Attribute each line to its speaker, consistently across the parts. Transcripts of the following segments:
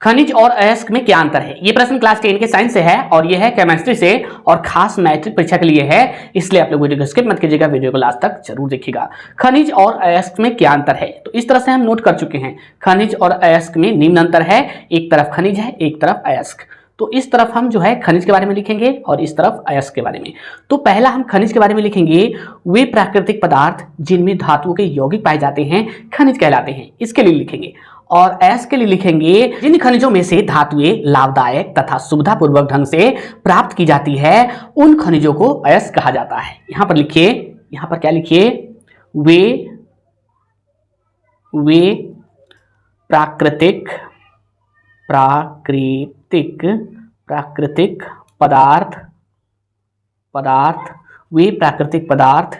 Speaker 1: खनिज और अयस्क में क्या अंतर है? ये प्रश्न क्लास 10 के साइंस से है और ये है केमिस्ट्री से और खास मैट्रिक परीक्षा के लिए है, इसलिए आप लोग वीडियो को स्किप मत कीजिएगा, वीडियो को लास्ट तक जरूर देखिएगा। खनिज और अयस्क में क्या अंतर है? तो इस तरह से हम नोट कर चुके हैं। खनिज और अयस्क में निम्न अंतर है, एक तरफ खनिज है, एक तरफ अयस्क। तो इस तरफ हम जो है खनिज के बारे में लिखेंगे और इस तरफ अयस्क के बारे में। तो पहला हम खनिज के बारे में लिखेंगे, वे प्राकृतिक पदार्थ जिनमें धातुओं के यौगिक पाए जाते हैं खनिज कहलाते हैं, इसके लिए लिखेंगे। और अयस्क के लिए लिखेंगे, जिन खनिजों में से धातुएं लाभदायक तथा सुविधापूर्वक ढंग से प्राप्त की जाती है उन खनिजों को अयस्क कहा जाता है। यहां पर लिखिए, यहां पर क्या लिखिए, वे प्राकृतिक पदार्थ वे प्राकृतिक पदार्थ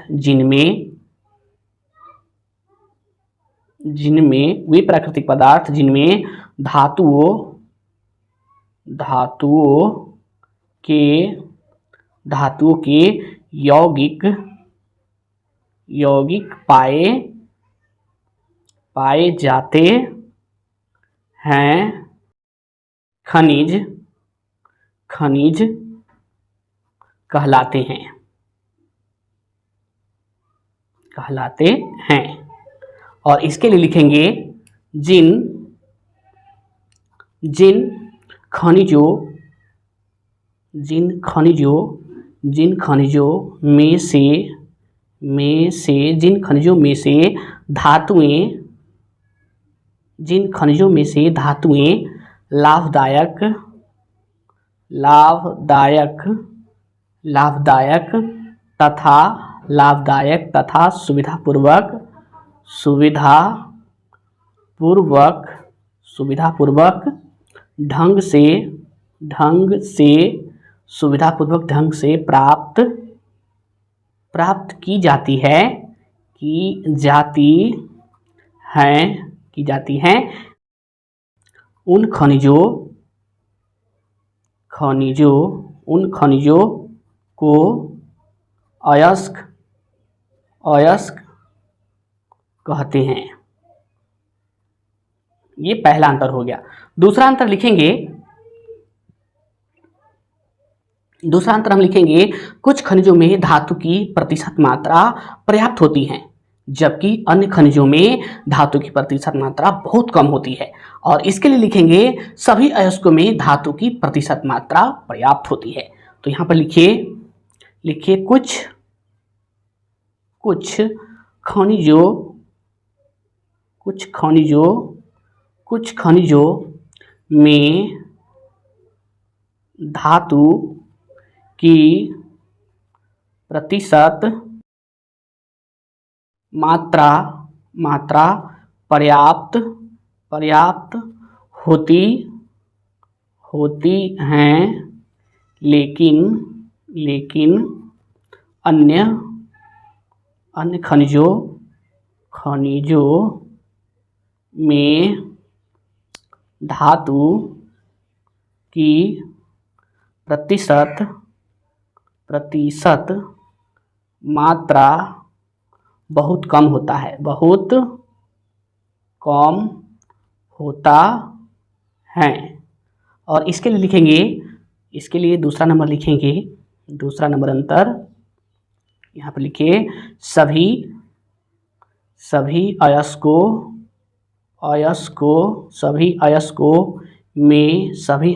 Speaker 1: जिनमें धातुओं के यौगिक पाए जाते हैं खनिज कहलाते हैं। और इसके लिए लिखेंगे, जिन खनिजों में से धातुएं लाभदायक तथा सुविधापूर्वक ढंग से प्राप्त की जाती हैं उन खनिजों को अयस्क कहते हैं। ये पहला अंतर हो गया। दूसरा अंतर हम लिखेंगे, कुछ खनिजों में धातु की प्रतिशत मात्रा पर्याप्त होती है जबकि अन्य खनिजों में धातु की प्रतिशत मात्रा बहुत कम होती है। और इसके लिए लिखेंगे, सभी अयस्कों में धातु की प्रतिशत मात्रा पर्याप्त होती है। तो यहां पर लिखिए कुछ खनिजों में धातु की प्रतिशत मात्रा पर्याप्त होती हैं, लेकिन अन्य खनिजों में धातु की प्रतिशत मात्रा बहुत कम होता है। और इसके लिए लिखेंगे, इसके लिए दूसरा नंबर लिखेंगे, दूसरा नंबर अंतर यहाँ पर लिखिए, सभी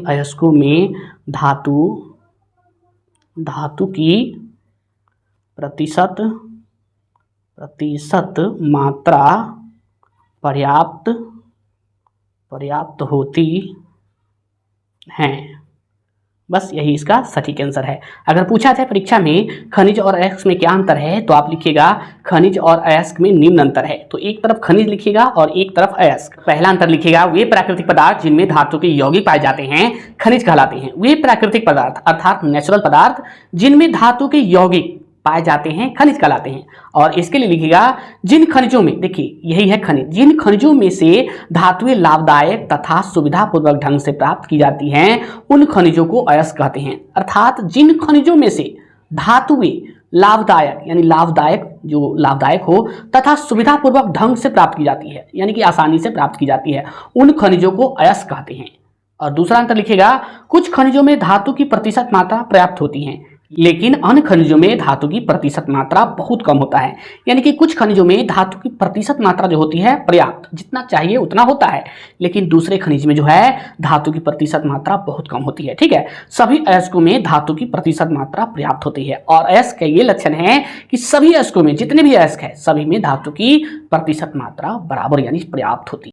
Speaker 1: अयस्कों में धातु की प्रतिशत मात्रा पर्याप्त होती है। बस यही इसका सटीक आंसर है। अगर पूछा जाए परीक्षा में खनिज और अयस्क में क्या अंतर है, तो आप लिखिएगा, खनिज और अयस्क में निम्न अंतर है। तो एक तरफ खनिज लिखिएगा और एक तरफ अयस्क। पहला अंतर लिखिएगा, वे प्राकृतिक पदार्थ जिनमें धातु के यौगिक पाए जाते हैं खनिज कहलाते हैं। वे प्राकृतिक पदार्थ अर्थात नेचुरल पदार्थ जिनमें धातु के यौगिक पाए जाते हैं खनिज कहलाते हैं। और इसके लिए लिखिएगा, जिन खनिजों में, देखिए यही है खनिज, जिन खनिजों में से धातुएं लाभदायक तथा सुविधापूर्वक ढंग से प्राप्त की जाती हैं उन खनिजों को अयस्क कहते हैं। अर्थात जिन खनिजों में से धातुएं लाभदायक यानी लाभदायक हो तथा सुविधापूर्वक ढंग से प्राप्त की जाती है, यानी कि आसानी से प्राप्त की जाती है, उन खनिजों को अयस्क कहते हैं। और दूसरा आंसर लिखिएगा कुछ खनिजों में धातु की प्रतिशत मात्रा पर्याप्त होती है, लेकिन अन्य खनिजों में धातु की प्रतिशत मात्रा बहुत कम होता है। यानी कि कुछ खनिजों में धातु की प्रतिशत मात्रा जो होती है पर्याप्त, जितना चाहिए उतना होता है, लेकिन दूसरे खनिज में जो है धातु की प्रतिशत मात्रा बहुत कम होती है। ठीक है, सभी अयस्कों में धातु की प्रतिशत मात्रा पर्याप्त होती है और अयस्क का ये लक्षण है कि सभी अयस्कों में, जितने भी अयस्क है, सभी में धातु की प्रतिशत मात्रा बराबर यानी पर्याप्त होती है।